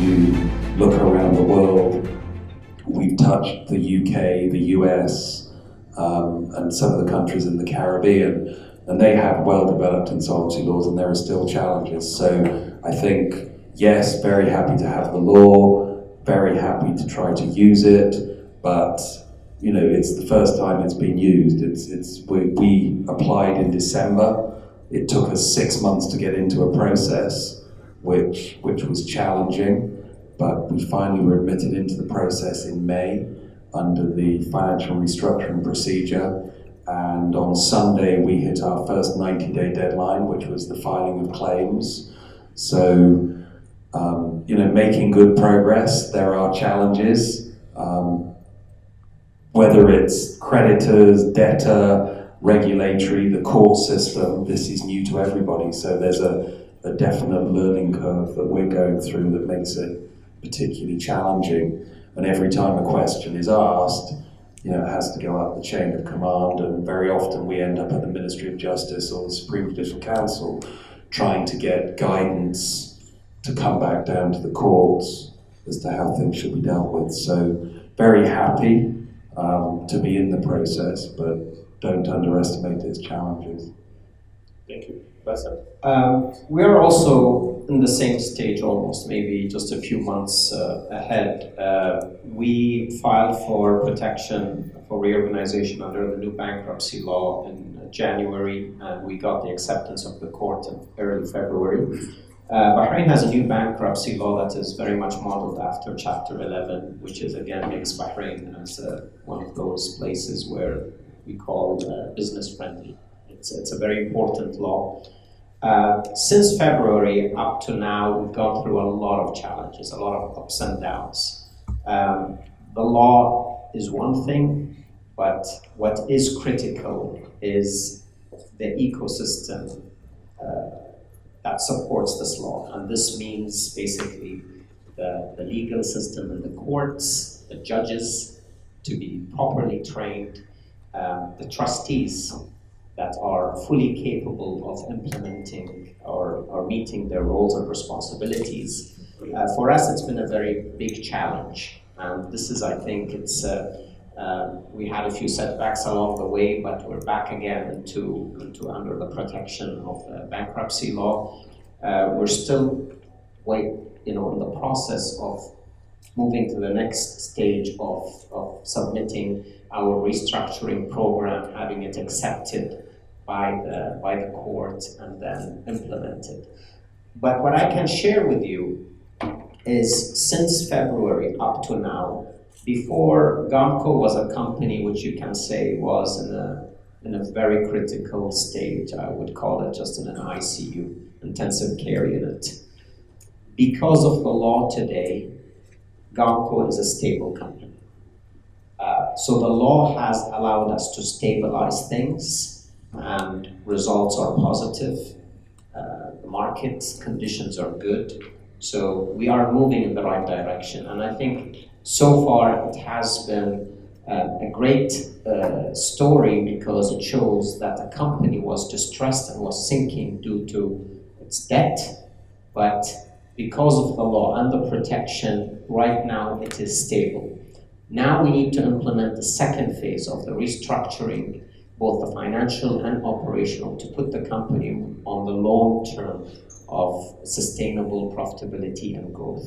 you look around the world, we've touched the UK, the US, and some of the countries in the Caribbean, and they have well-developed insolvency laws, and there are still challenges. So I think, yes, very happy to have the law, very happy to try to use it, but you know, it's the first time it's been used. We applied in December. It took us 6 months to get into a process, which was challenging, but we finally were admitted into the process in May under the financial restructuring procedure. And on Sunday, we hit our first 90-day deadline, which was the filing of claims. So, you know, making good progress. There are challenges, whether it's creditors, debtor, regulatory, the court system. This is new to everybody. So there's a definite learning curve that we're going through that makes it particularly challenging. And every time a question is asked, you know, it has to go up the chain of command, and very often we end up at the Ministry of Justice or the Supreme Judicial Council trying to get guidance to come back down to the courts as to how things should be dealt with. So very happy to be in the process, but don't underestimate its challenges. Thank you. We are also in the same stage almost, maybe just a few months ahead. We filed for protection for reorganization under the new bankruptcy law in January, and we got the acceptance of the court in early February. Bahrain has a new bankruptcy law that is very much modeled after Chapter 11, which is again makes Bahrain as one of those places where we call business friendly. It's a very important law. Since February up to now, we've gone through a lot of challenges, a lot of ups and downs. The law is one thing, but what is critical is the ecosystem that supports this law. And this means basically the legal system and the courts, the judges to be properly trained, the trustees that are fully capable of implementing or meeting their roles and responsibilities. For us, it's been a very big challenge. And this is, I think, we had a few setbacks along the way, but we're back again into under the protection of the bankruptcy law. We're still in the process of moving to the next stage of submitting our restructuring program, having it accepted by the court and then implemented. But what I can share with you is since February up to now, before GAMCO was a company which you can say was in a very critical stage. I would call it just in an ICU, intensive care unit. Because of the law today, GAMCO is a stable company. So the law has allowed us to stabilize things, and results are positive. The market conditions are good. So we are moving in the right direction. And I think so far it has been a great story because it shows that the company was distressed and was sinking due to its debt. But because of the law and the protection, right now it is stable. Now we need to implement the second phase of the restructuring, both the financial and operational, to put the company on the long term of sustainable profitability and growth.